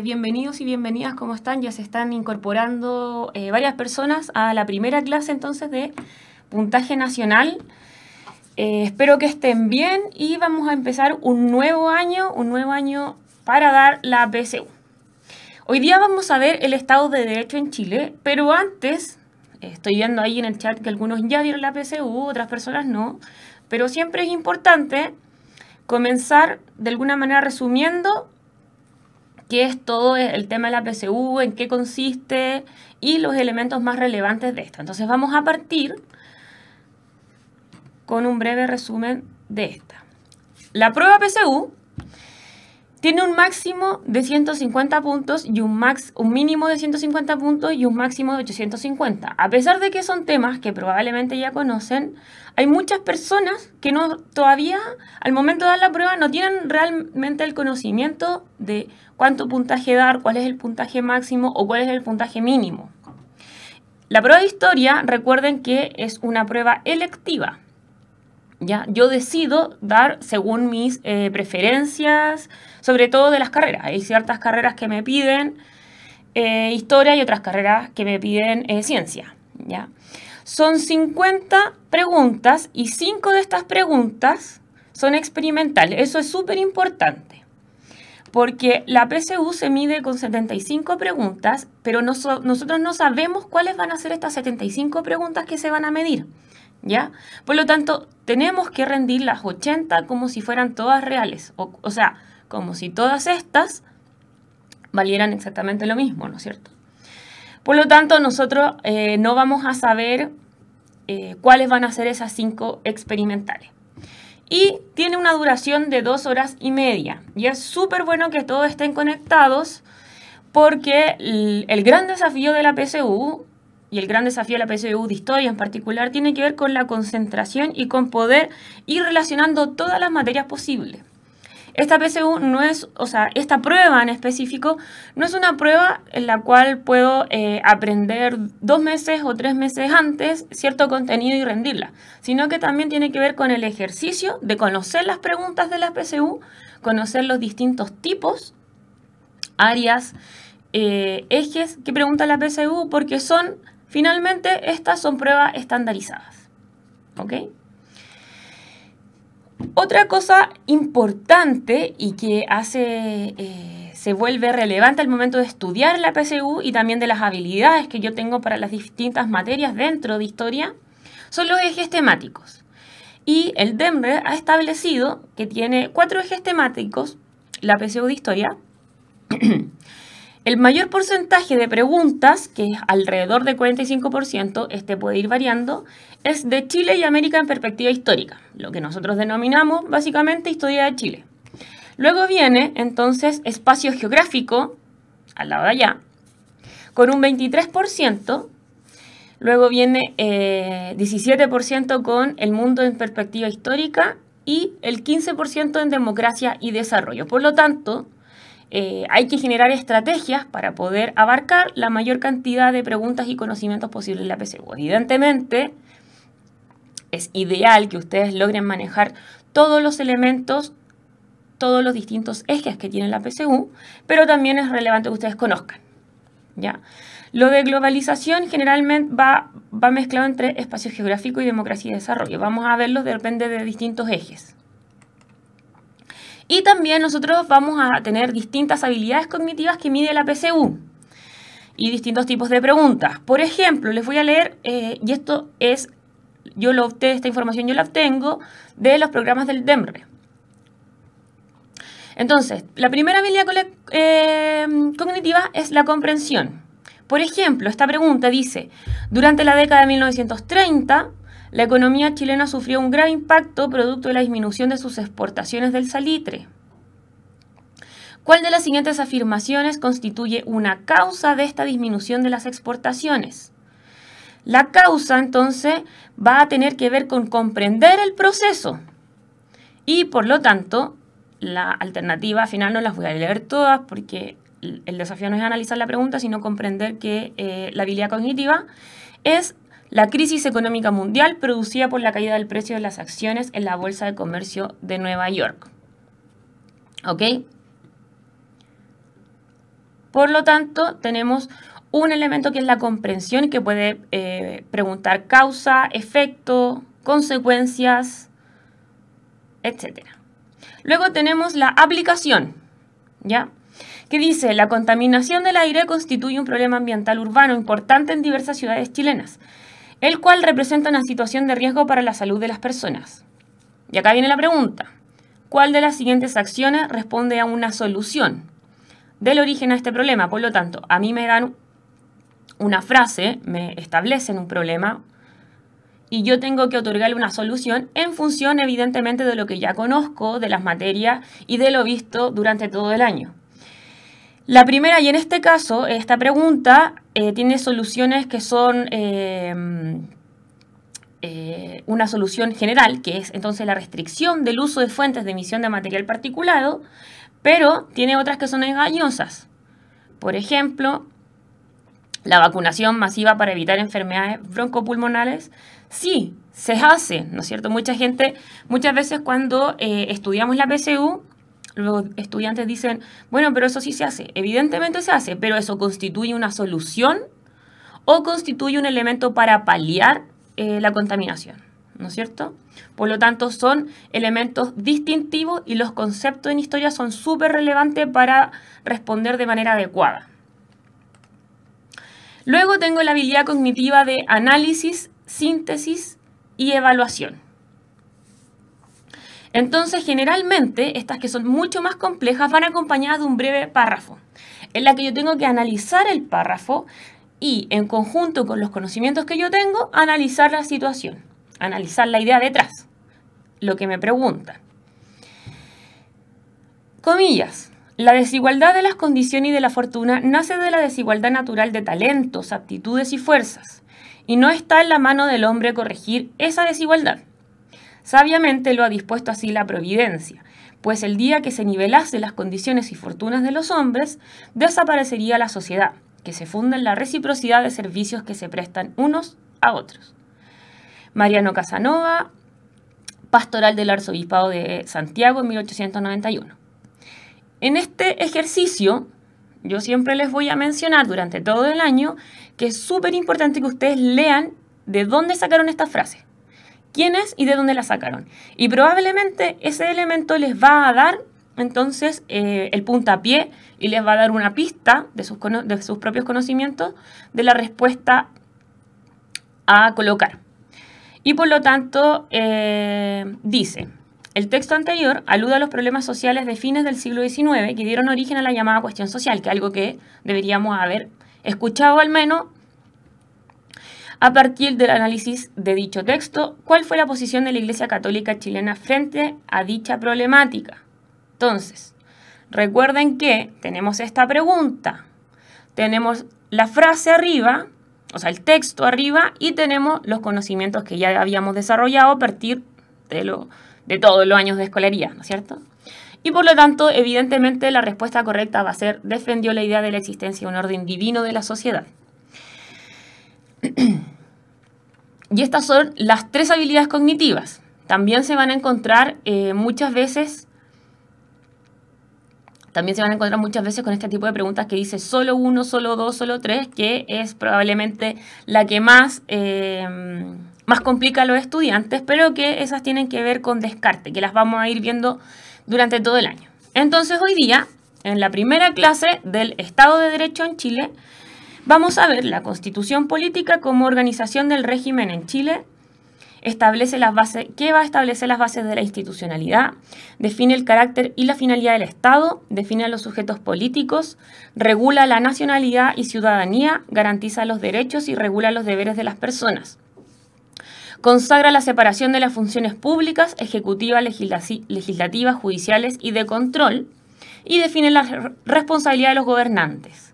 bienvenidos y bienvenidas, ¿cómo están? Ya se están incorporando varias personas a la primera clase entonces de puntaje nacional. Espero que estén bien y vamos a empezar un nuevo año para dar la PSU. Hoy día vamos a ver el Estado de Derecho en Chile, pero antes, estoy viendo ahí en el chat que algunos ya dieron la PSU, otras personas no, pero siempre es importante comenzar de alguna manera resumiendo qué es todo el tema de la PSU, en qué consiste y los elementos más relevantes de esta. Entonces vamos a partir con un breve resumen de esta. La prueba PSU tiene un máximo de 150 puntos y un mínimo de 150 puntos y un máximo de 850. A pesar de que son temas que probablemente ya conocen, hay muchas personas que todavía al momento de dar la prueba no tienen realmente el conocimiento de cuánto puntaje dar, cuál es el puntaje máximo o cuál es el puntaje mínimo. La prueba de historia, recuerden que es una prueba electiva. ¿Ya? Yo decido dar según mis preferencias, sobre todo de las carreras. Hay ciertas carreras que me piden historia y otras carreras que me piden ciencia. ¿Ya? Son 50 preguntas y 5 de estas preguntas son experimentales. Eso es súper importante, porque la PSU se mide con 75 preguntas, pero nosotros no sabemos cuáles van a ser estas 75 preguntas que se van a medir. ¿Ya? Por lo tanto, tenemos que rendir las 80 como si fueran todas reales. O sea, como si todas estas valieran exactamente lo mismo, ¿no es cierto? Por lo tanto, nosotros no vamos a saber cuáles van a ser esas 5 experimentales. Y tiene una duración de 2 horas y media. Y es súper bueno que todos estén conectados, porque el gran desafío de la PSU y el gran desafío de la PSU de historia en particular tiene que ver con la concentración y con poder ir relacionando todas las materias posibles. Esta PSU no es, esta prueba en específico no es una prueba en la cual puedo aprender 2 meses o 3 meses antes cierto contenido y rendirla, sino que también tiene que ver con el ejercicio de conocer las preguntas de la PSU, conocer los distintos tipos, áreas, ejes que pregunta la PSU, porque finalmente, estas son pruebas estandarizadas. ¿Ok? Otra cosa importante y que se vuelve relevante al momento de estudiar la PSU y también de las habilidades que yo tengo para las distintas materias dentro de historia son los ejes temáticos. Y el DEMRE ha establecido que tiene 4 ejes temáticos, la PSU de historia. El mayor porcentaje de preguntas, que es alrededor del 45%, puede ir variando, es de Chile y América en perspectiva histórica, lo que nosotros denominamos básicamente historia de Chile. Luego viene entonces espacio geográfico, al lado de allá, con un 23%. Luego viene 17% con el mundo en perspectiva histórica y el 15% en democracia y desarrollo. Por lo tanto, hay que generar estrategias para poder abarcar la mayor cantidad de preguntas y conocimientos posibles en la PSU. Evidentemente, es ideal que ustedes logren manejar todos los elementos, todos los distintos ejes que tiene la PSU, pero también es relevante que ustedes conozcan. ¿Ya? Lo de globalización generalmente va mezclado entre espacio geográfico y democracia y desarrollo. Vamos a verlo, depende de distintos ejes. Y también nosotros vamos a tener distintas habilidades cognitivas que mide la PSU y distintos tipos de preguntas. Por ejemplo, les voy a leer, y esto es, esta información yo la obtengo de los programas del DEMRE. Entonces, la primera habilidad cognitiva es la comprensión. Por ejemplo, esta pregunta dice, durante la década de 1930, la economía chilena sufrió un grave impacto producto de la disminución de sus exportaciones del salitre. ¿Cuál de las siguientes afirmaciones constituye una causa de esta disminución de las exportaciones? La causa, entonces, va a tener que ver con comprender el proceso. Y, por lo tanto, la alternativa final no las voy a leer todas porque el desafío no es analizar la pregunta, sino comprender que la habilidad cognitiva es la crisis económica mundial producida por la caída del precio de las acciones en la Bolsa de Comercio de Nueva York. ¿Ok? Por lo tanto, tenemos un elemento que es la comprensión, que puede preguntar causa, efecto, consecuencias, etc. Luego tenemos la aplicación, ¿ya? Que dice, la contaminación del aire constituye un problema ambiental urbano importante en diversas ciudades chilenas, el cual representa una situación de riesgo para la salud de las personas. Y acá viene la pregunta, ¿cuál de las siguientes acciones responde a una solución del origen a este problema? Por lo tanto, a mí me dan una frase, me establecen un problema y yo tengo que otorgarle una solución en función, evidentemente, de lo que ya conozco, de las materias y de lo visto durante todo el año. La primera, y en este caso, esta pregunta tiene soluciones que son una solución general, que es entonces la restricción del uso de fuentes de emisión de material particulado, pero tiene otras que son engañosas. Por ejemplo, la vacunación masiva para evitar enfermedades broncopulmonales, sí, se hace, ¿no es cierto? Muchas veces cuando estudiamos la PSU, los estudiantes dicen, bueno, pero eso sí se hace. Evidentemente se hace, pero ¿eso constituye una solución o constituye un elemento para paliar la contaminación? ¿No es cierto? Por lo tanto, son elementos distintivos y los conceptos en historia son súper relevantes para responder de manera adecuada. Luego tengo la habilidad cognitiva de análisis, síntesis y evaluación. Entonces, generalmente, estas que son mucho más complejas van acompañadas de un breve párrafo, en la que yo tengo que analizar el párrafo y, en conjunto con los conocimientos que yo tengo, analizar la situación, analizar la idea detrás, lo que me preguntan. Comillas. La desigualdad de las condiciones y de la fortuna nace de la desigualdad natural de talentos, aptitudes y fuerzas, y no está en la mano del hombre corregir esa desigualdad. Sabiamente lo ha dispuesto así la providencia, pues el día que se nivelase las condiciones y fortunas de los hombres, desaparecería la sociedad, que se funda en la reciprocidad de servicios que se prestan unos a otros. Mariano Casanova, Pastoral del Arzobispado de Santiago en 1891. En este ejercicio, yo siempre les voy a mencionar durante todo el año que es súper importante que ustedes lean de dónde sacaron esta frase, quiénes y de dónde la sacaron. Y probablemente ese elemento les va a dar entonces el puntapié y les va a dar una pista de sus propios conocimientos de la respuesta a colocar. Y por lo tanto, dice... El texto anterior alude a los problemas sociales de fines del siglo XIX que dieron origen a la llamada cuestión social, que es algo que deberíamos haber escuchado al menos a partir del análisis de dicho texto. ¿Cuál fue la posición de la Iglesia Católica chilena frente a dicha problemática? Entonces, recuerden que tenemos esta pregunta, tenemos la frase arriba, o sea, el texto arriba, y tenemos los conocimientos que ya habíamos desarrollado a partir de todos los años de escolaría, ¿no es cierto? Y por lo tanto, evidentemente, la respuesta correcta va a ser: defendió la idea de la existencia de un orden divino de la sociedad. Y estas son las tres habilidades cognitivas. También se van a encontrar muchas veces con este tipo de preguntas que dice solo uno, solo dos, solo tres, que es probablemente la que más complica a los estudiantes, pero que esas tienen que ver con descarte, que las vamos a ir viendo durante todo el año. Entonces, hoy día, en la primera clase del Estado de Derecho en Chile, vamos a ver la Constitución Política como organización del régimen en Chile. Establece las bases, ¿qué va a establecer las bases de la institucionalidad? Define el carácter y la finalidad del Estado, define a los sujetos políticos, regula la nacionalidad y ciudadanía, garantiza los derechos y regula los deberes de las personas. Consagra la separación de las funciones públicas, ejecutivas, legislativas, judiciales y de control, y define la responsabilidad de los gobernantes.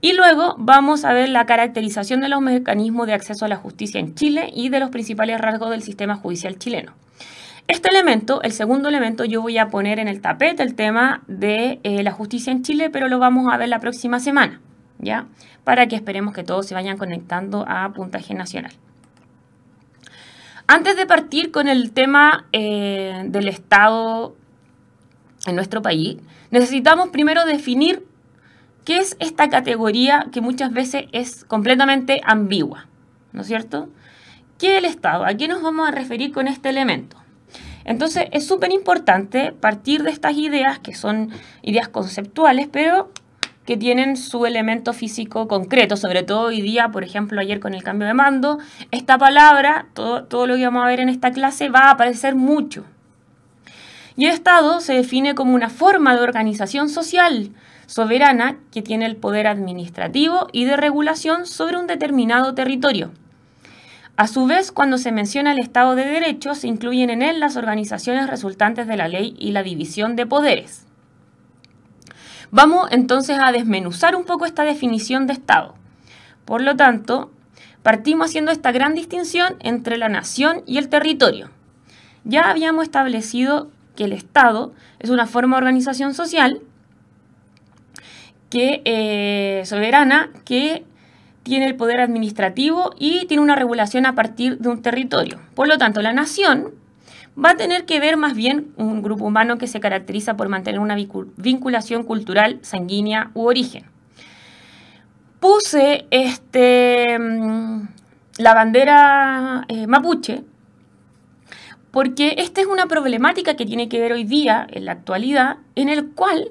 Y luego vamos a ver la caracterización de los mecanismos de acceso a la justicia en Chile y de los principales rasgos del sistema judicial chileno. Este elemento, el segundo elemento, yo voy a poner en el tapete el tema de la justicia en Chile, pero lo vamos a ver la próxima semana, ¿ya? Para que esperemos que todos se vayan conectando a Puntaje Nacional. Antes de partir con el tema del Estado en nuestro país, necesitamos primero definir ¿Qué es esta categoría que muchas veces es completamente ambigua? ¿No es cierto? ¿Qué es el Estado? ¿A qué nos vamos a referir con este elemento? Entonces es súper importante partir de estas ideas que son ideas conceptuales, pero que tienen su elemento físico concreto, sobre todo hoy día, por ejemplo, ayer con el cambio de mando, esta palabra, todo lo que vamos a ver en esta clase va a aparecer mucho. Y el Estado se define como una forma de organización social soberana que tiene el poder administrativo y de regulación sobre un determinado territorio. A su vez, cuando se menciona el Estado de Derecho, se incluyen en él las organizaciones resultantes de la ley y la división de poderes. Vamos entonces a desmenuzar un poco esta definición de Estado. Por lo tanto, partimos haciendo esta gran distinción entre la nación y el territorio. Ya habíamos establecido que el Estado es una forma de organización social soberana que tiene el poder administrativo y tiene una regulación a partir de un territorio. Por lo tanto, la nación va a tener que ver más bien un grupo humano que se caracteriza por mantener una vinculación cultural, sanguínea u origen. Puse la bandera mapuche porque esta es una problemática que tiene que ver hoy día, en la actualidad, en el cual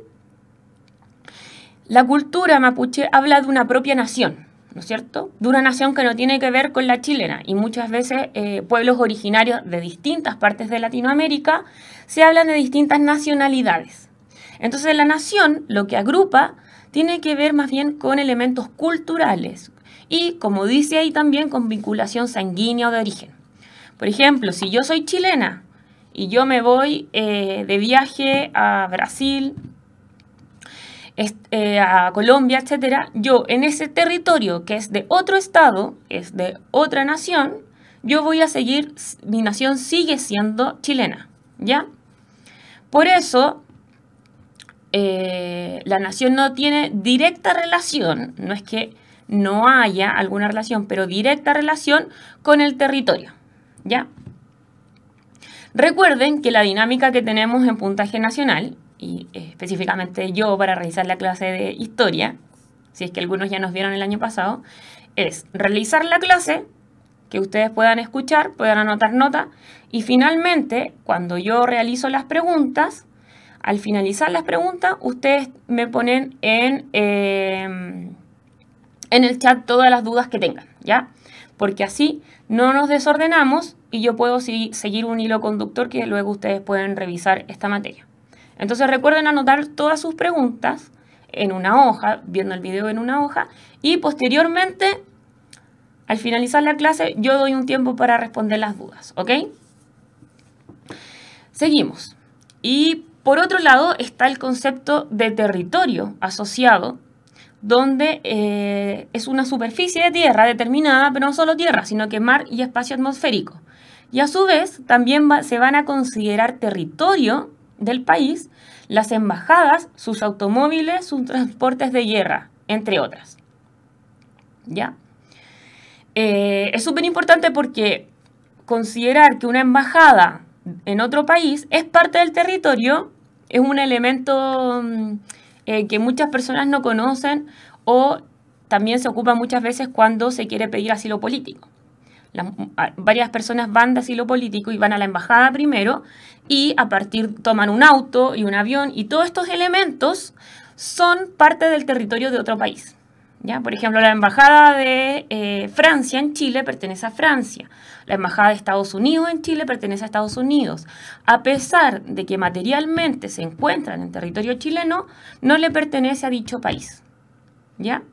la cultura mapuche habla de una propia nación, ¿no es cierto? De una nación que no tiene que ver con la chilena, y muchas veces pueblos originarios de distintas partes de Latinoamérica se hablan de distintas nacionalidades. Entonces la nación, lo que agrupa, tiene que ver más bien con elementos culturales y, como dice ahí también, con vinculación sanguínea o de origen. Por ejemplo, si yo soy chilena y yo me voy de viaje a Brasil, a Colombia, etcétera, yo en ese territorio que es de otro estado, es de otra nación, yo voy a seguir, mi nación sigue siendo chilena, ¿ya? Por eso, la nación no tiene directa relación, no es que no haya alguna relación, pero directa relación con el territorio, ¿ya? Recuerden que la dinámica que tenemos en puntaje nacional, y específicamente yo para realizar la clase de historia, si es que algunos ya nos vieron el año pasado, es realizar la clase, que ustedes puedan escuchar, puedan anotar nota, y finalmente, cuando yo realizo las preguntas, al finalizar las preguntas, ustedes me ponen en el chat todas las dudas que tengan, ¿ya? Porque así no nos desordenamos y yo puedo seguir un hilo conductor que luego ustedes pueden revisar esta materia. Entonces recuerden anotar todas sus preguntas en una hoja, viendo el video en una hoja, y posteriormente, al finalizar la clase, yo doy un tiempo para responder las dudas, ¿ok? Seguimos. Y por otro lado está el concepto de territorio asociado, donde es una superficie de tierra determinada, pero no solo tierra, sino que mar y espacio atmosférico. Y a su vez también se van a considerar territorio del país las embajadas, sus automóviles, sus transportes de guerra, entre otras. ¿Ya? Es súper importante porque considerar que una embajada en otro país es parte del territorio es un elemento que muchas personas no conocen o también se ocupa muchas veces cuando se quiere pedir asilo político. Varias personas van de asilo político y van a la embajada primero y a partir toman un auto y un avión y todos estos elementos son parte del territorio de otro país. ¿Ya? Por ejemplo, la embajada de Francia en Chile pertenece a Francia. La embajada de Estados Unidos en Chile pertenece a Estados Unidos. A pesar de que materialmente se encuentran en territorio chileno, no le pertenece a dicho país. ¿Ya?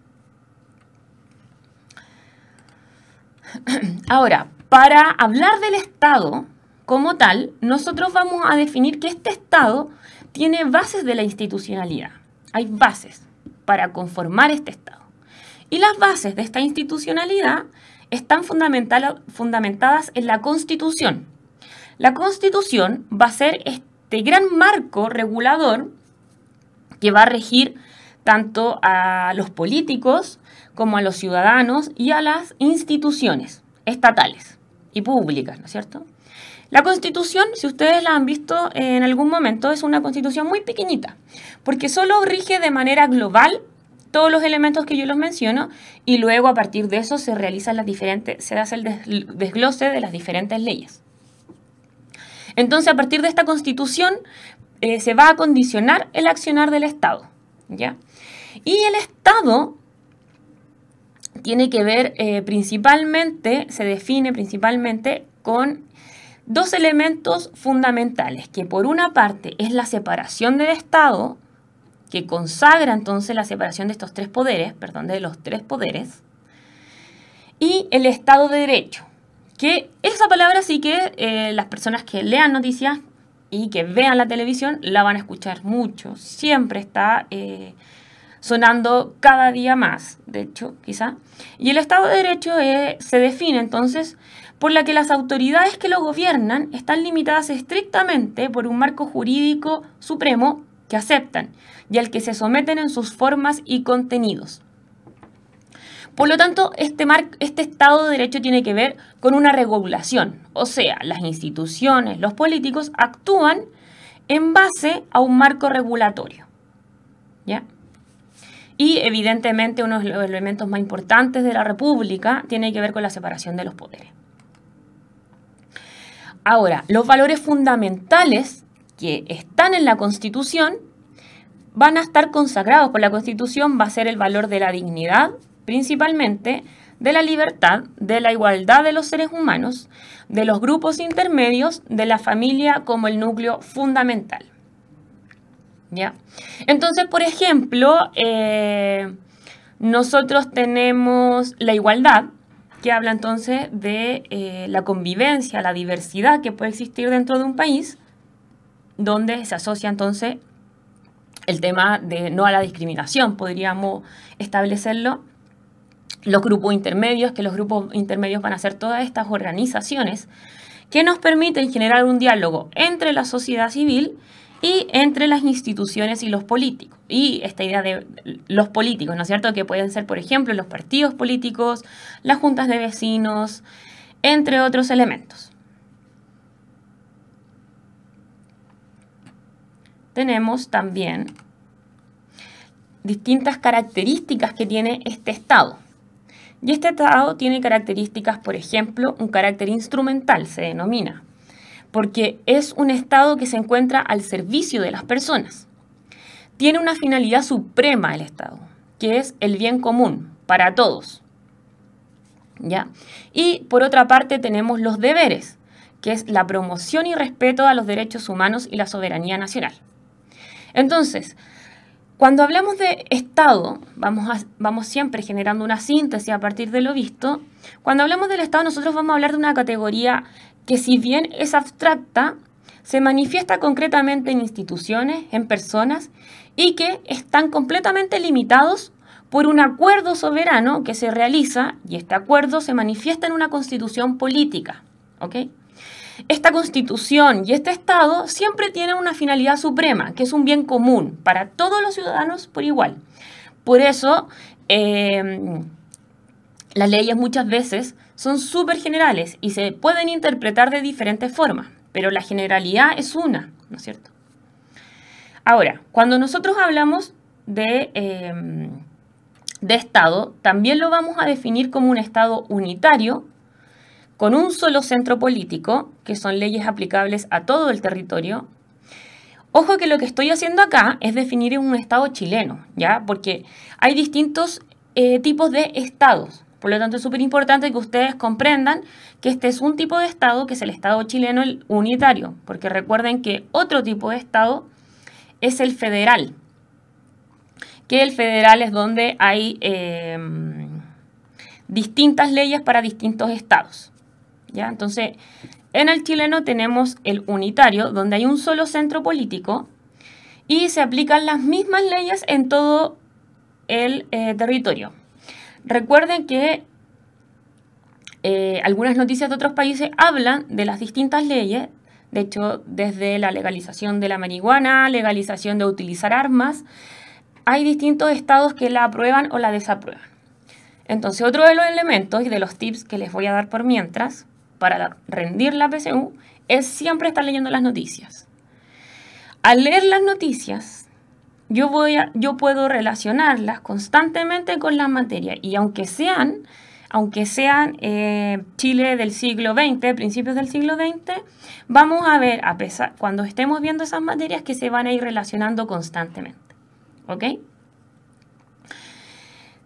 Ahora, para hablar del Estado como tal, nosotros vamos a definir que este Estado tiene bases de la institucionalidad. Hay bases para conformar este Estado. Y las bases de esta institucionalidad están fundamentadas en la Constitución. La Constitución va a ser este gran marco regulador que va a regir tanto a los políticos como a los ciudadanos y a las instituciones estatales y públicas, ¿no es cierto? La Constitución, si ustedes la han visto en algún momento, es una Constitución muy pequeñita, porque solo rige de manera global todos los elementos que yo los menciono, y luego a partir de eso se hace el desglose de las diferentes leyes. Entonces, a partir de esta Constitución se va a condicionar el accionar del Estado, ¿ya? Y el Estado tiene que ver se define principalmente con dos elementos fundamentales, que por una parte es la separación del Estado, que consagra entonces la separación de estos tres poderes, de los tres poderes, y el Estado de Derecho, que esa palabra sí que las personas que lean noticias y que vean la televisión la van a escuchar mucho, siempre está sonando cada día más, de hecho, quizá. Y el Estado de Derecho se define entonces por la que las autoridades que lo gobiernan están limitadas estrictamente por un marco jurídico supremo que aceptan y al que se someten en sus formas y contenidos. Por lo tanto, este Estado de Derecho tiene que ver con una regulación, o sea, las instituciones, los políticos actúan en base a un marco regulatorio, ¿ya? Y evidentemente uno de los elementos más importantes de la República tiene que ver con la separación de los poderes. Ahora, los valores fundamentales que están en la Constitución van a estar consagrados por la Constitución, va a ser el valor de la dignidad, principalmente, de la libertad, de la igualdad de los seres humanos, de los grupos intermedios, de la familia como el núcleo fundamental. ¿Ya? Entonces, por ejemplo, nosotros tenemos la igualdad, que habla entonces de la convivencia, la diversidad que puede existir dentro de un país, donde se asocia entonces el tema de no a la discriminación, podríamos establecerlo. Los grupos intermedios, que los grupos intermedios van a ser todas estas organizaciones que nos permiten generar un diálogo entre la sociedad civil y entre las instituciones y los políticos. Y esta idea de los políticos, ¿no es cierto? Que pueden ser, por ejemplo, los partidos políticos, las juntas de vecinos, entre otros elementos. Tenemos también distintas características que tiene este Estado. Y este Estado tiene características, por ejemplo, un carácter instrumental, se denomina, porque es un Estado que se encuentra al servicio de las personas. Tiene una finalidad suprema el Estado, que es el bien común para todos, ¿ya? Y por otra parte tenemos los deberes, que es la promoción y respeto a los derechos humanos y la soberanía nacional. Entonces, cuando hablamos de Estado, vamos siempre generando una síntesis a partir de lo visto. Cuando hablamos del Estado, nosotros vamos a hablar de una categoría que, si bien es abstracta, se manifiesta concretamente en instituciones, en personas, y que están completamente limitados por un acuerdo soberano que se realiza, y este acuerdo se manifiesta en una constitución política, ¿ok? Esta Constitución y este Estado siempre tienen una finalidad suprema, que es un bien común para todos los ciudadanos por igual. Por eso, las leyes muchas veces son súper generales y se pueden interpretar de diferentes formas, pero la generalidad es una, ¿no es cierto? Ahora, cuando nosotros hablamos de Estado, también lo vamos a definir como un Estado unitario, con un solo centro político, que son leyes aplicables a todo el territorio. Ojo que lo que estoy haciendo acá es definir un Estado chileno, ¿ya? Porque hay distintos tipos de estados. Por lo tanto, es súper importante que ustedes comprendan que este es un tipo de Estado, que es el Estado chileno, el unitario. Porque recuerden que otro tipo de Estado es el federal. Que el federal es donde hay distintas leyes para distintos estados, ¿ya? Entonces, en el chileno tenemos el unitario, donde hay un solo centro político y se aplican las mismas leyes en todo el territorio. Recuerden que algunas noticias de otros países hablan de las distintas leyes, de hecho, desde la legalización de la marihuana, legalización de utilizar armas, hay distintos estados que la aprueban o la desaprueban. Entonces, otro de los elementos y de los tips que les voy a dar por mientras, para rendir la PSU, es siempre estar leyendo las noticias. Al leer las noticias, yo puedo relacionarlas constantemente con la materia. Y aunque sean Chile del siglo XX, principios del siglo XX, vamos a ver, cuando estemos viendo esas materias, que se van a ir relacionando constantemente. ¿Ok?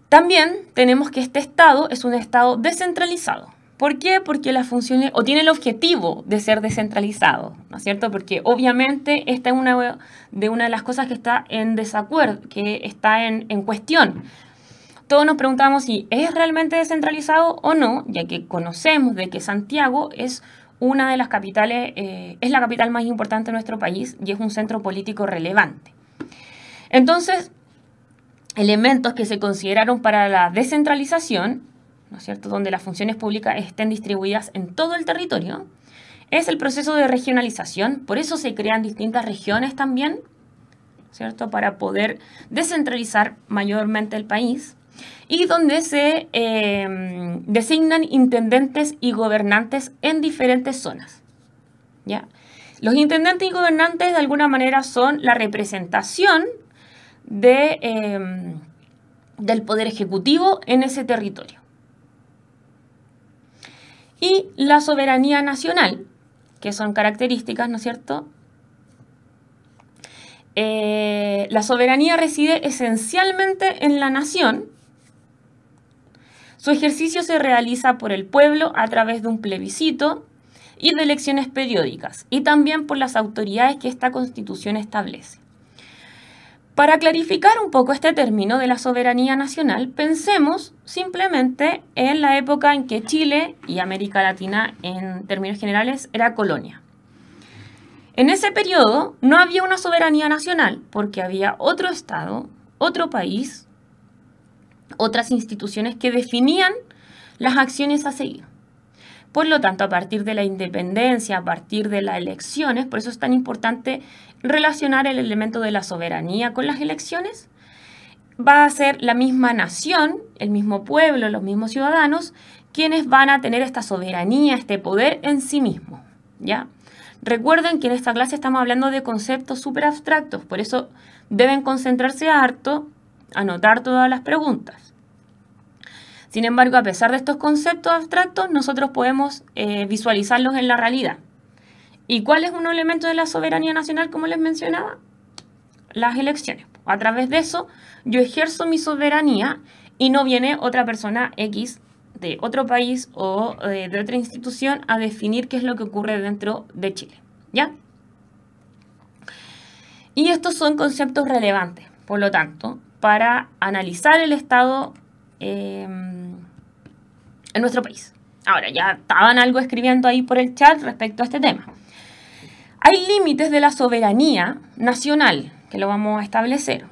También tenemos que este Estado es un Estado descentralizado. ¿Por qué? Porque las funciones, o tiene el objetivo de ser descentralizado, ¿no es cierto? Porque obviamente esta es una de las cosas que está en desacuerdo, que está en cuestión. Todos nos preguntamos si es realmente descentralizado o no, ya que conocemos de que Santiago es una de las capitales, es la capital más importante de nuestro país y es un centro político relevante. Entonces, elementos que se consideraron para la descentralización, ¿no es cierto?, donde las funciones públicas estén distribuidas en todo el territorio, es el proceso de regionalización. Por eso se crean distintas regiones también, ¿cierto?, para poder descentralizar mayormente el país, y donde se designan intendentes y gobernantes en diferentes zonas, ¿ya? Los intendentes y gobernantes de alguna manera son la representación del poder ejecutivo en ese territorio. Y la soberanía nacional, que son características, ¿no es cierto? La soberanía reside esencialmente en la nación. Su ejercicio se realiza por el pueblo a través de un plebiscito y de elecciones periódicas, y también por las autoridades que esta Constitución establece. Para clarificar un poco este término de la soberanía nacional, pensemos simplemente en la época en que Chile y América Latina, en términos generales, era colonia. En ese periodo no había una soberanía nacional porque había otro Estado, otro país, otras instituciones que definían las acciones a seguir. Por lo tanto, a partir de la independencia, a partir de las elecciones, por eso es tan importante relacionar el elemento de la soberanía con las elecciones, va a ser la misma nación, el mismo pueblo, los mismos ciudadanos, quienes van a tener esta soberanía, este poder en sí mismo, ¿ya? Recuerden que en esta clase estamos hablando de conceptos súper abstractos, por eso deben concentrarse harto, anotar todas las preguntas. Sin embargo, a pesar de estos conceptos abstractos, nosotros podemos visualizarlos en la realidad. ¿Y cuál es un elemento de la soberanía nacional, como les mencionaba? Las elecciones. A través de eso, yo ejerzo mi soberanía y no viene otra persona X de otro país o de otra institución a definir qué es lo que ocurre dentro de Chile, ¿ya? Y estos son conceptos relevantes, por lo tanto, para analizar el Estado en nuestro país. Ahora, ya estaban algo escribiendo ahí por el chat respecto a este tema. Hay límites de la soberanía nacional, que lo vamos a establecer.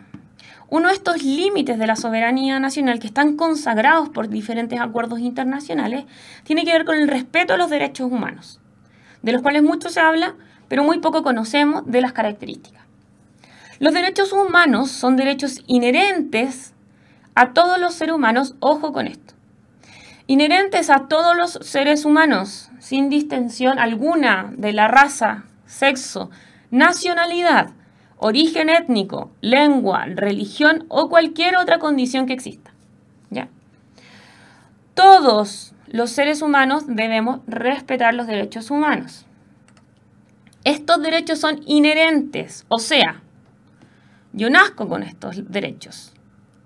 Uno de estos límites de la soberanía nacional que están consagrados por diferentes acuerdos internacionales tiene que ver con el respeto a los derechos humanos, de los cuales mucho se habla, pero muy poco conocemos de las características. Los derechos humanos son derechos inherentes a todos los seres humanos, ojo con esto, inherentes a todos los seres humanos, sin distinción alguna de la raza, sexo, nacionalidad, origen étnico, lengua, religión o cualquier otra condición que exista, ¿ya? Todos los seres humanos debemos respetar los derechos humanos. Estos derechos son inherentes, o sea, yo nazco con estos derechos,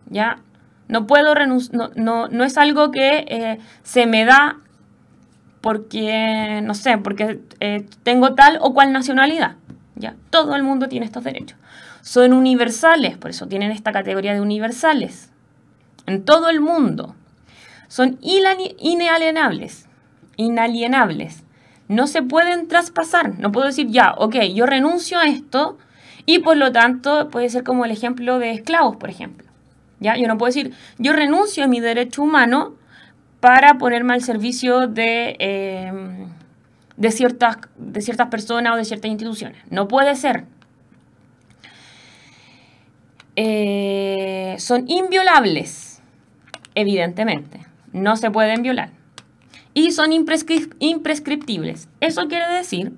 ¿ya? No puedo no es algo que se me da porque, no sé, porque tengo tal o cual nacionalidad. ¿Ya? Todo el mundo tiene estos derechos. Son universales, por eso tienen esta categoría de universales. En todo el mundo. Son inalienables. No se pueden traspasar. No puedo decir, ya, ok, yo renuncio a esto y por lo tanto puede ser como el ejemplo de esclavos, por ejemplo. ¿Ya? Yo no puedo decir, yo renuncio a mi derecho humano para ponerme al servicio de ciertas personas o de ciertas instituciones. No puede ser. Son inviolables, evidentemente. No se pueden violar. Y son imprescriptibles. Eso quiere decir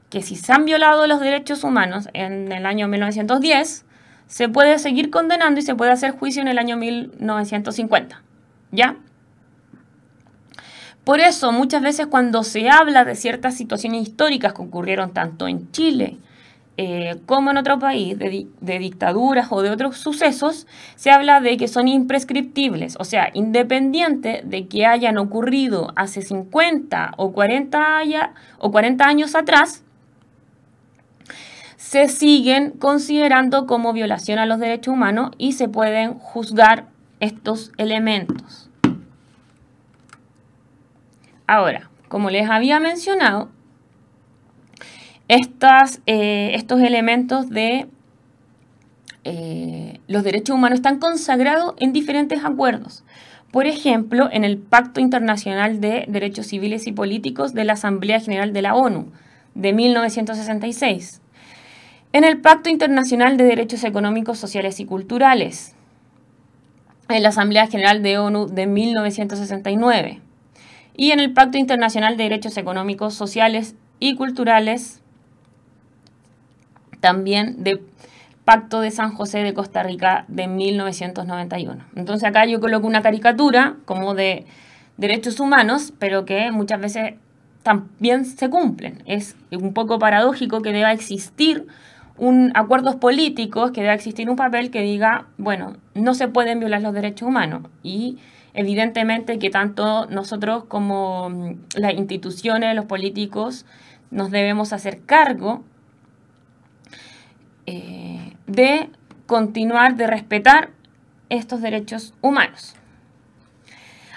que si se han violado los derechos humanos en el año 1910, se puede seguir condenando y se puede hacer juicio en el año 1950, ¿ya? Por eso, muchas veces cuando se habla de ciertas situaciones históricas que ocurrieron tanto en Chile como en otro país, de dictaduras o de otros sucesos, se habla de que son imprescriptibles. O sea, independiente de que hayan ocurrido hace 50 o 40 años atrás, se siguen considerando como violación a los derechos humanos y se pueden juzgar estos elementos. Ahora, como les había mencionado, estos elementos de los derechos humanos están consagrados en diferentes acuerdos. Por ejemplo, en el Pacto Internacional de Derechos Civiles y Políticos de la Asamblea General de la ONU de 1966. En el Pacto Internacional de Derechos Económicos, Sociales y Culturales en la Asamblea General de ONU de 1969. Y en el Pacto Internacional de Derechos Económicos, Sociales y Culturales también de Pacto de San José de Costa Rica de 1991. Entonces acá yo coloco una caricatura como de derechos humanos, pero que muchas veces también se cumplen. Es un poco paradójico que deba existir acuerdos políticos, que deba existir un papel que diga, bueno, no se pueden violar los derechos humanos. Y evidentemente que tanto nosotros como las instituciones, los políticos, nos debemos hacer cargo de continuar, de respetar estos derechos humanos.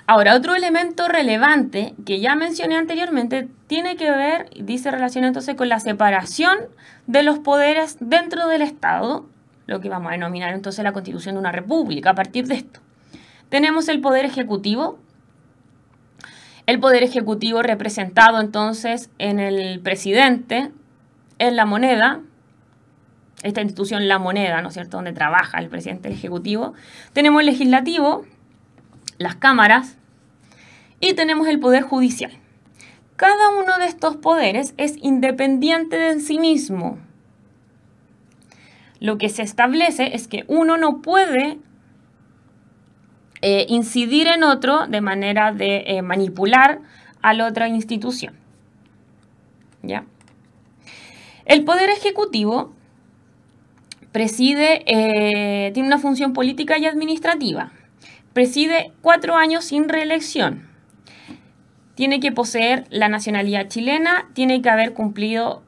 Ahora, otro elemento relevante que ya mencioné anteriormente tiene que ver, dice relación entonces con la separación de los poderes dentro del Estado, lo que vamos a denominar entonces la Constitución de una República. A partir de esto, tenemos el Poder Ejecutivo representado entonces en el presidente, en la moneda, esta institución, la moneda, ¿no es cierto?, donde trabaja el presidente del Ejecutivo. Tenemos el legislativo, las cámaras, y tenemos el poder judicial. Cada uno de estos poderes es independiente de sí mismo. Lo que se establece es que uno no puede incidir en otro de manera de manipular a la otra institución. ¿Ya? El poder ejecutivo tiene una función política y administrativa. Preside 4 años sin reelección. Tiene que poseer la nacionalidad chilena, tiene que haber cumplido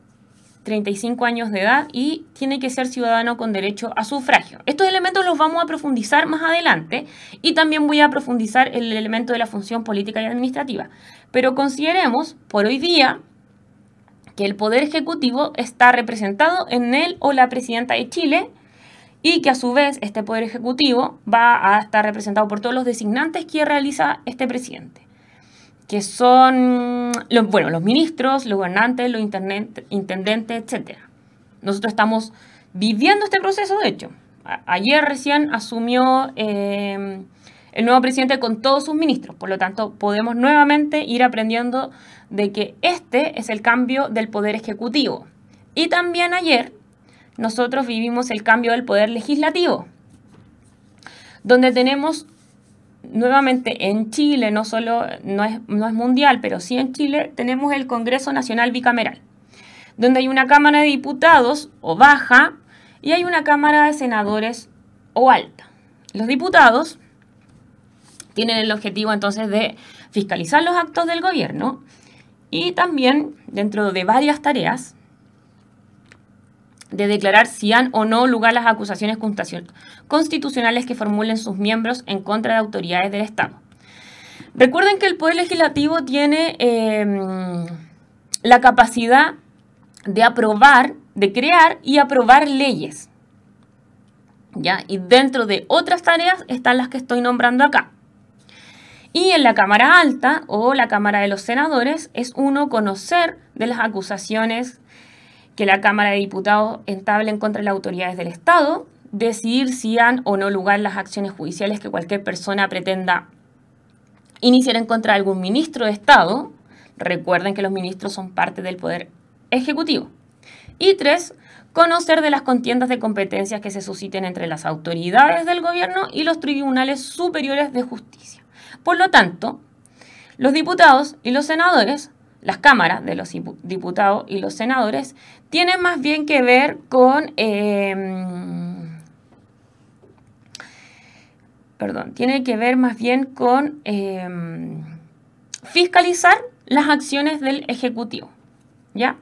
35 años de edad y tiene que ser ciudadano con derecho a sufragio. Estos elementos los vamos a profundizar más adelante y también voy a profundizar el elemento de la función política y administrativa. Pero consideremos por hoy día que el Poder Ejecutivo está representado en él o la Presidenta de Chile y que a su vez este Poder Ejecutivo va a estar representado por todos los designantes que realiza este presidente, que son los ministros, los gobernantes, los intendentes, etc. Nosotros estamos viviendo este proceso, de hecho. Ayer recién asumió el nuevo presidente con todos sus ministros, por lo tanto podemos nuevamente ir aprendiendo de que este es el cambio del Poder Ejecutivo. Y también ayer nosotros vivimos el cambio del Poder Legislativo, donde tenemos nuevamente en Chile, no es mundial, pero sí en Chile, tenemos el Congreso Nacional Bicameral, donde hay una Cámara de Diputados o baja y hay una Cámara de Senadores o alta. Los diputados tienen el objetivo entonces de fiscalizar los actos del gobierno y también, dentro de varias tareas, de declarar si han o no lugar las acusaciones constitucionales que formulen sus miembros en contra de autoridades del Estado. Recuerden que el Poder Legislativo tiene la capacidad de aprobar, de crear y aprobar leyes, ¿ya? Y dentro de otras tareas están las que estoy nombrando acá. Y en la Cámara Alta o la Cámara de los Senadores es uno conocer de las acusaciones que la Cámara de Diputados entable en contra de las autoridades del Estado, decidir si han o no lugar las acciones judiciales que cualquier persona pretenda iniciar en contra de algún ministro de Estado. Recuerden que los ministros son parte del Poder Ejecutivo. Y 3, conocer de las contiendas de competencias que se susciten entre las autoridades del gobierno y los tribunales superiores de justicia. Por lo tanto, los diputados y los senadores, las cámaras de los diputados y los senadores, tienen más bien que ver con... tiene que ver más bien con fiscalizar las acciones del Ejecutivo, ¿ya?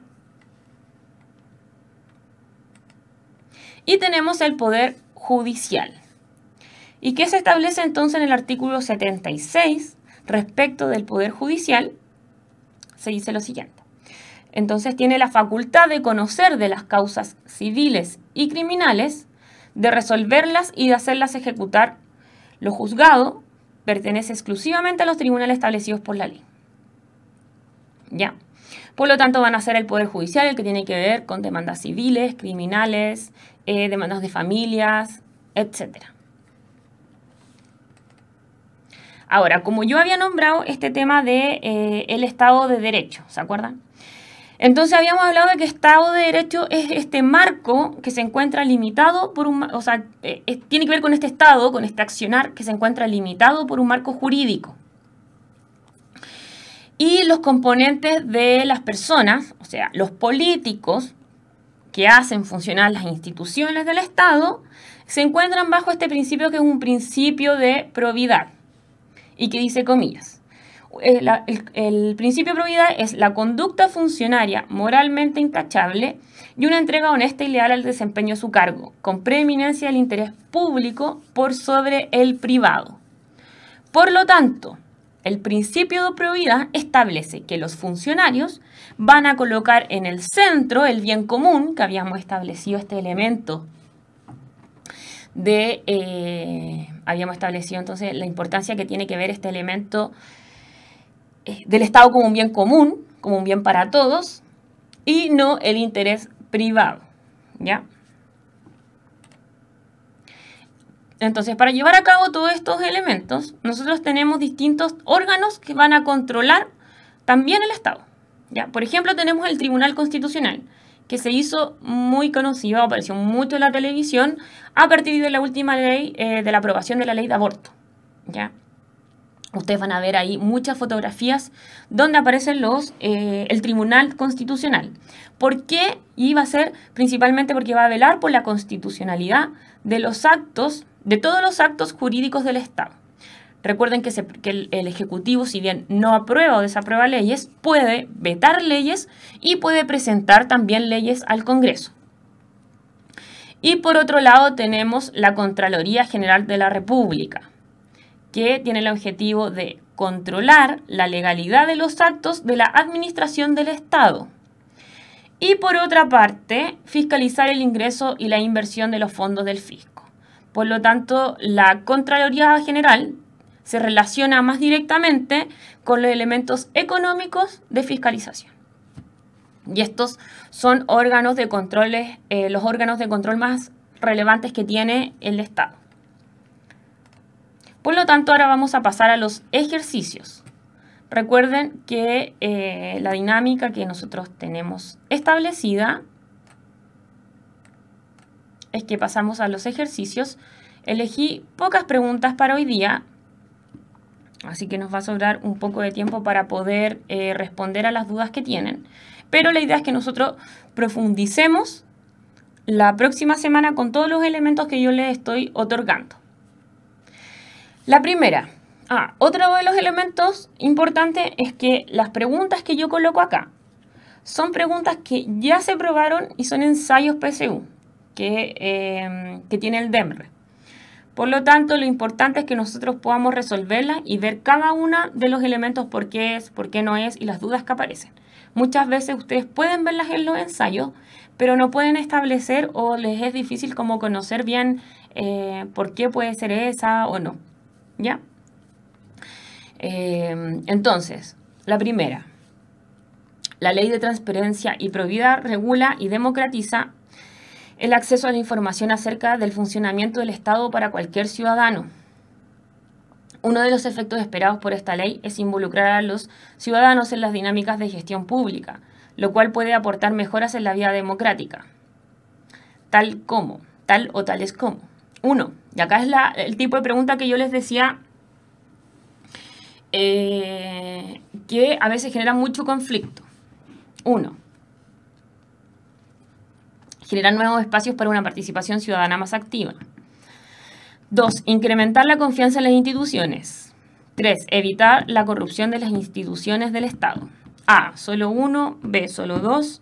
Y tenemos el Poder Judicial. ¿Y qué se establece entonces en el artículo 76 respecto del Poder Judicial? Se dice lo siguiente. Entonces tiene la facultad de conocer de las causas civiles y criminales, de resolverlas y de hacerlas ejecutar. Lo juzgado pertenece exclusivamente a los tribunales establecidos por la ley. ¿Ya? Por lo tanto, van a ser el Poder Judicial el que tiene que ver con demandas civiles, criminales, demandas de familias, etc. Ahora, como yo había nombrado este tema de el Estado de Derecho, ¿se acuerdan? Entonces habíamos hablado de que Estado de Derecho es este marco que se encuentra limitado por un... tiene que ver con este Estado, con este accionar que se encuentra limitado por un marco jurídico. Y los componentes de las personas, o sea, los políticos que hacen funcionar las instituciones del Estado, se encuentran bajo este principio que es un principio de probidad y que dice comillas. El principio de probidad es la conducta funcionaria moralmente intachable y una entrega honesta y leal al desempeño de su cargo, con preeminencia del interés público por sobre el privado. Por lo tanto, el principio de probidad establece que los funcionarios van a colocar en el centro el bien común, que habíamos establecido este elemento habíamos establecido entonces la importancia que tiene que ver este elemento del Estado como un bien común, como un bien para todos, y no el interés privado, ¿ya? Entonces, para llevar a cabo todos estos elementos, nosotros tenemos distintos órganos que van a controlar también el Estado, ¿ya? Por ejemplo, tenemos el Tribunal Constitucional, que se hizo muy conocido, apareció mucho en la televisión, a partir de la última ley, de la aprobación de la ley de aborto, ¿ya? Ustedes van a ver ahí muchas fotografías donde aparecen el Tribunal Constitucional. ¿Por qué? Y va a ser principalmente porque va a velar por la constitucionalidad de los actos, de todos los actos jurídicos del Estado. Recuerden que el Ejecutivo, si bien no aprueba o desaprueba leyes, puede vetar leyes y puede presentar también leyes al Congreso. Y por otro lado tenemos la Contraloría General de la República, que tiene el objetivo de controlar la legalidad de los actos de la administración del Estado. Y por otra parte, fiscalizar el ingreso y la inversión de los fondos del fisco. Por lo tanto, la Contraloría General se relaciona más directamente con los elementos económicos de fiscalización. Y estos son órganos de control, los órganos de control más relevantes que tiene el Estado. Por lo tanto, ahora vamos a pasar a los ejercicios. Recuerden que la dinámica que nosotros tenemos establecida es que pasamos a los ejercicios. Elegí pocas preguntas para hoy día, así que nos va a sobrar un poco de tiempo para poder responder a las dudas que tienen. Pero la idea es que nosotros profundicemos la próxima semana con todos los elementos que yo les estoy otorgando. La primera, otro de los elementos importantes es que las preguntas que yo coloco acá son preguntas que ya se probaron y son ensayos PSU que tiene el DEMRE. Por lo tanto, lo importante es que nosotros podamos resolverlas y ver cada uno de los elementos por qué es, por qué no es y las dudas que aparecen. Muchas veces ustedes pueden verlas en los ensayos, pero no pueden establecer o les es difícil como conocer bien por qué puede ser esa o no. ¿Ya? Entonces, la primera. La Ley de Transparencia y Probidad regula y democratiza el acceso a la información acerca del funcionamiento del Estado para cualquier ciudadano. Uno de los efectos esperados por esta ley es involucrar a los ciudadanos en las dinámicas de gestión pública, lo cual puede aportar mejoras en la vida democrática. tal como, tal o tales como. 1. Y acá es el tipo de pregunta que yo les decía que a veces genera mucho conflicto. 1. Generar nuevos espacios para una participación ciudadana más activa. 2. Incrementar la confianza en las instituciones. 3. Evitar la corrupción de las instituciones del Estado. A. Solo 1. B. Solo 2.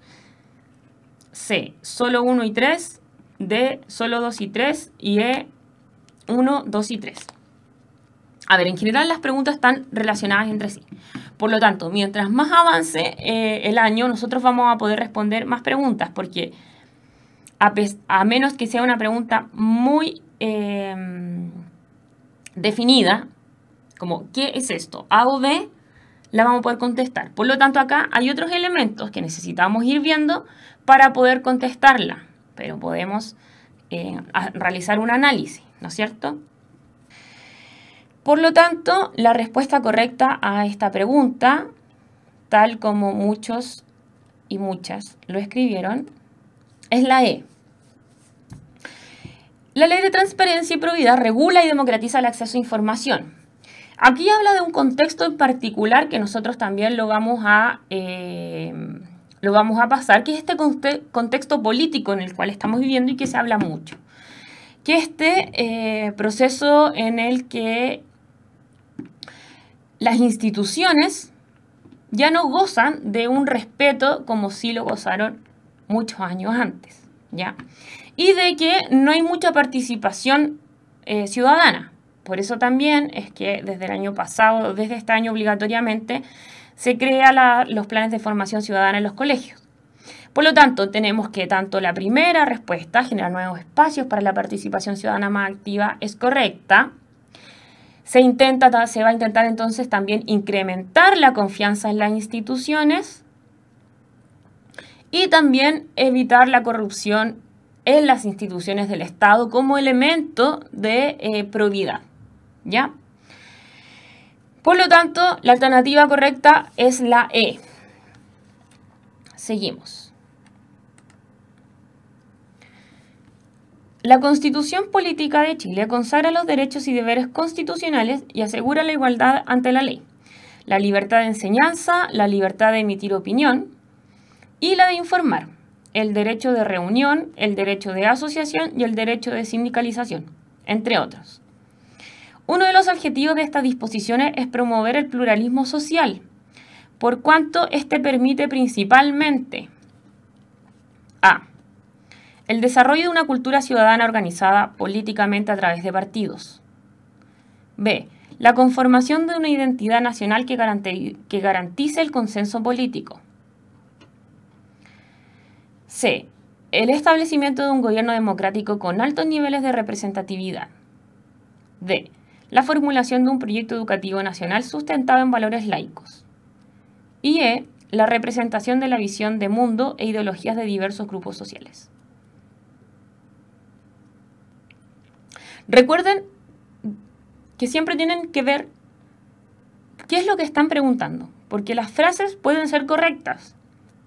C. Solo 1 y 3. D. Solo 2 y 3. Y E. 1, 2 y 3. A ver, en general las preguntas están relacionadas entre sí. Por lo tanto, mientras más avance el año, nosotros vamos a poder responder más preguntas, porque a menos que sea una pregunta muy definida, como ¿qué es esto? A o B, la vamos a poder contestar. Por lo tanto, acá hay otros elementos que necesitamos ir viendo para poder contestarla, pero podemos realizar un análisis, ¿no es cierto? Por lo tanto, la respuesta correcta a esta pregunta, tal como muchos y muchas lo escribieron, es la E. La Ley de Transparencia y Probidad regula y democratiza el acceso a información. Aquí habla de un contexto en particular que nosotros también lo vamos a pasar, que es este contexto político en el cual estamos viviendo y que se habla mucho. Que este proceso en el que las instituciones ya no gozan de un respeto como sí lo gozaron muchos años antes, ¿ya? Y de que no hay mucha participación ciudadana. Por eso también es que desde el año pasado, desde este año obligatoriamente, se crean los planes de formación ciudadana en los colegios. Por lo tanto, tenemos que tanto la primera respuesta, generar nuevos espacios para la participación ciudadana más activa, es correcta. Se va a intentar entonces también incrementar la confianza en las instituciones y también evitar la corrupción en las instituciones del Estado como elemento de probidad, ¿ya? Por lo tanto, la alternativa correcta es la E. Seguimos. La Constitución Política de Chile consagra los derechos y deberes constitucionales y asegura la igualdad ante la ley, la libertad de enseñanza, la libertad de emitir opinión y la de informar, el derecho de reunión, el derecho de asociación y el derecho de sindicalización, entre otros. Uno de los objetivos de estas disposiciones es promover el pluralismo social, por cuanto este permite principalmente a. El desarrollo de una cultura ciudadana organizada políticamente a través de partidos. B. La conformación de una identidad nacional que garantice el consenso político. C. El establecimiento de un gobierno democrático con altos niveles de representatividad. D. La formulación de un proyecto educativo nacional sustentado en valores laicos. Y E. La representación de la visión de mundo e ideologías de diversos grupos sociales. Recuerden que siempre tienen que ver qué es lo que están preguntando, porque las frases pueden ser correctas,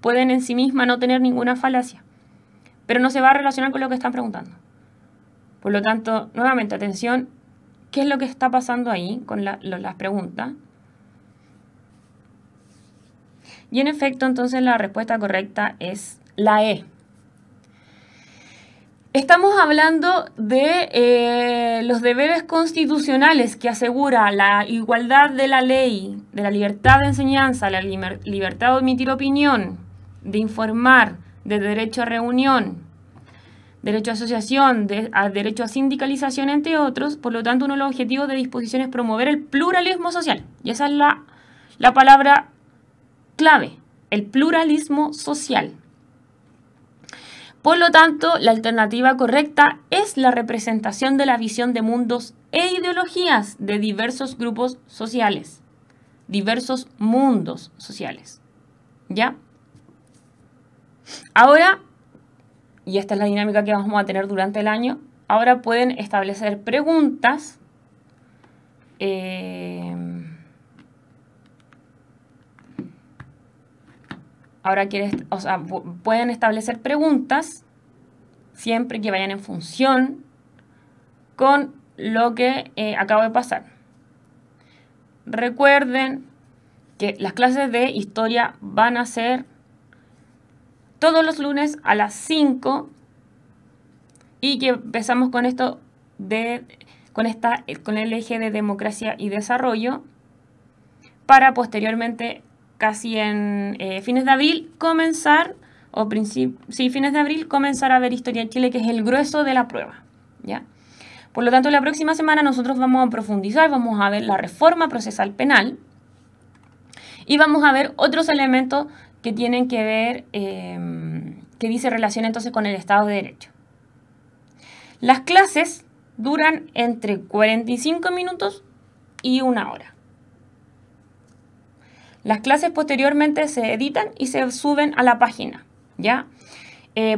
pueden en sí mismas no tener ninguna falacia, pero no se va a relacionar con lo que están preguntando. Por lo tanto, nuevamente, atención, ¿qué es lo que está pasando ahí con las preguntas? Y en efecto, entonces la respuesta correcta es la E. Estamos hablando de los deberes constitucionales que asegura la igualdad de la ley, de la libertad de enseñanza, la libertad de emitir opinión, de informar, de derecho a reunión, derecho a asociación, derecho a sindicalización, entre otros. Por lo tanto, uno de los objetivos de disposición es promover el pluralismo social. Y esa es la palabra clave, el pluralismo social. Por lo tanto, la alternativa correcta es la representación de la visión de mundos e ideologías de diversos grupos sociales, diversos mundos sociales. ¿Ya? Ahora, y esta es la dinámica que vamos a tener durante el año, ahora pueden establecer preguntas. Pueden establecer preguntas siempre que vayan en función con lo que acabo de pasar. Recuerden que las clases de historia van a ser todos los lunes a las 5 y que empezamos con esto con el eje de democracia y desarrollo para posteriormente, casi en fines de abril, comenzar a ver Historia de Chile, que es el grueso de la prueba, ¿ya? Por lo tanto, la próxima semana nosotros vamos a profundizar, vamos a ver la reforma procesal penal y vamos a ver otros elementos que tienen que ver, que dice relación entonces con el Estado de Derecho. Las clases duran entre 45 minutos y 1 hora. Las clases posteriormente se editan y se suben a la página, ¿ya?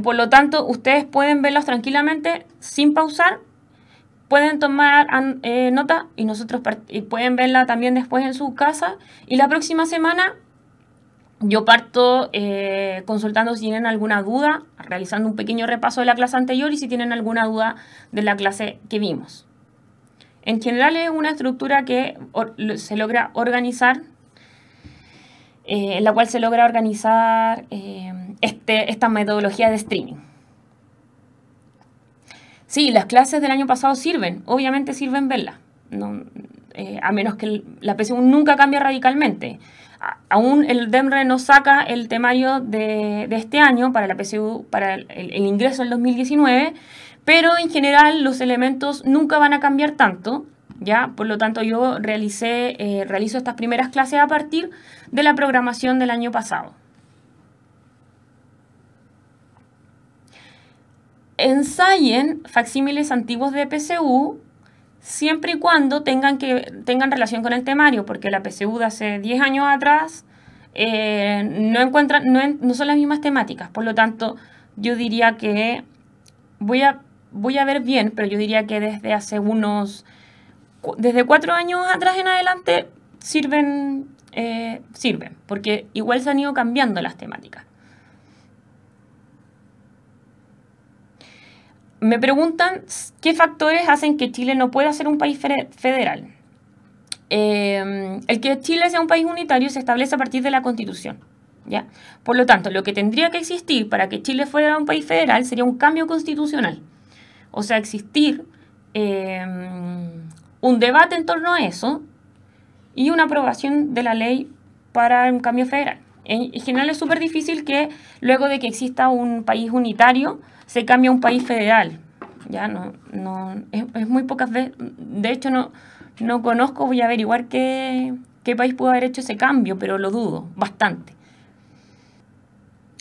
Por lo tanto, ustedes pueden verlas tranquilamente sin pausar, pueden tomar nota y pueden verla también después en su casa. Y la próxima semana yo parto consultando si tienen alguna duda, realizando un pequeño repaso de la clase anterior y si tienen alguna duda de la clase que vimos. En general es una estructura que se logra organizar, en la cual se logra organizar esta metodología de streaming. Sí, las clases del año pasado sirven, obviamente sirven verlas, a menos que la PSU nunca cambie radicalmente. Aún el DEMRE no saca el temario de este año para la PSU, para el ingreso del 2019, pero en general los elementos nunca van a cambiar tanto, ¿ya? Por lo tanto, yo realizo estas primeras clases a partir de la programación del año pasado. Ensayen facsímiles antiguos de PSU siempre y cuando tengan relación con el temario, porque la PSU de hace 10 años atrás no son las mismas temáticas. Por lo tanto, yo diría que voy a ver bien, pero yo diría que desde 4 años atrás en adelante sirven, porque igual se han ido cambiando las temáticas. Me preguntan qué factores hacen que Chile no pueda ser un país federal. El que Chile sea un país unitario se establece a partir de la Constitución, ¿ya? Por lo tanto, lo que tendría que existir para que Chile fuera un país federal sería un cambio constitucional. O sea, existir un debate en torno a eso y una aprobación de la ley para un cambio federal. En general es súper difícil que luego de que exista un país unitario se cambie a un país federal. Ya es muy pocas veces. De hecho, no conozco, voy a averiguar qué país pudo haber hecho ese cambio, pero lo dudo bastante.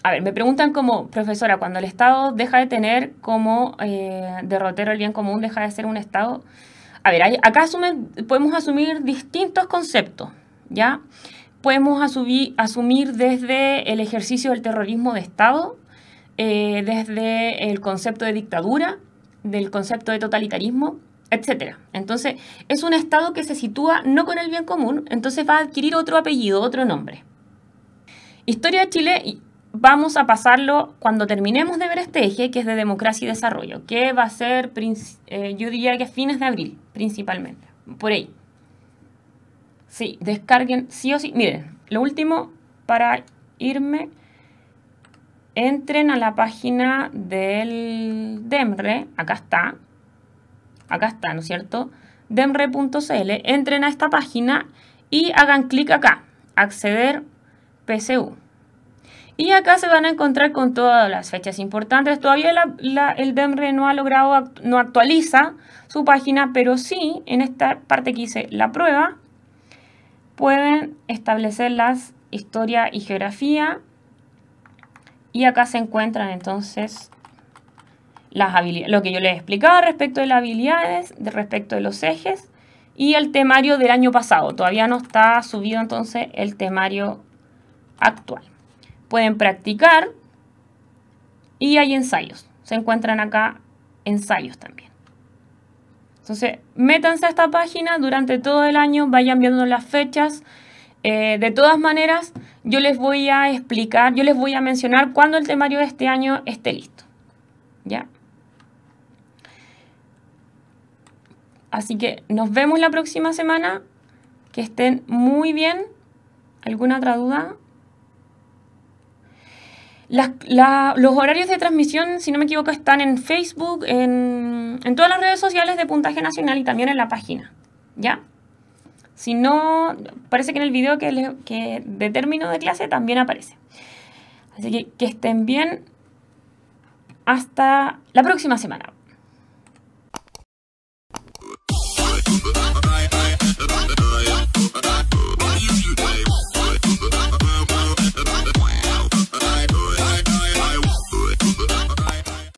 A ver, me preguntan como profesora, cuando el Estado deja de tener como derrotero el bien común, deja de ser un Estado. A ver, acá podemos asumir distintos conceptos, ¿ya? Podemos asumir desde el ejercicio del terrorismo de Estado, desde el concepto de dictadura, del concepto de totalitarismo, etc. Entonces, es un Estado que se sitúa no con el bien común, entonces va a adquirir otro apellido, otro nombre. Historia de Chile, vamos a pasarlo cuando terminemos de ver este eje, que es de democracia y desarrollo, que va a ser, yo diría que a fines de abril, principalmente, por ahí. Sí, descarguen sí o sí. Miren, lo último para irme, entren a la página del DEMRE, acá está, ¿no es cierto? demre.cl, entren a esta página y hagan clic acá, acceder PSU. Y acá se van a encontrar con todas las fechas importantes. Todavía el DEMRE no actualiza su página, pero sí, en esta parte que dice la prueba, pueden establecer las historia y geografía. Y acá se encuentran entonces las habilidades, lo que yo les explicaba respecto de las habilidades, respecto de los ejes y el temario del año pasado. Todavía no está subido entonces el temario actual. Pueden practicar y hay ensayos. Se encuentran acá ensayos también. Entonces, métanse a esta página durante todo el año, vayan viendo las fechas. De todas maneras, yo les voy a explicar, yo les voy a mencionar cuándo el temario de este año esté listo, ¿ya? Así que nos vemos la próxima semana. Que estén muy bien. ¿Alguna otra duda? Los horarios de transmisión, si no me equivoco, están en Facebook, en todas las redes sociales de Puntaje Nacional y también en la página. ¿Ya? Si no, parece que en el video que de término de clase también aparece. Así que estén bien. Hasta la próxima semana. Bye.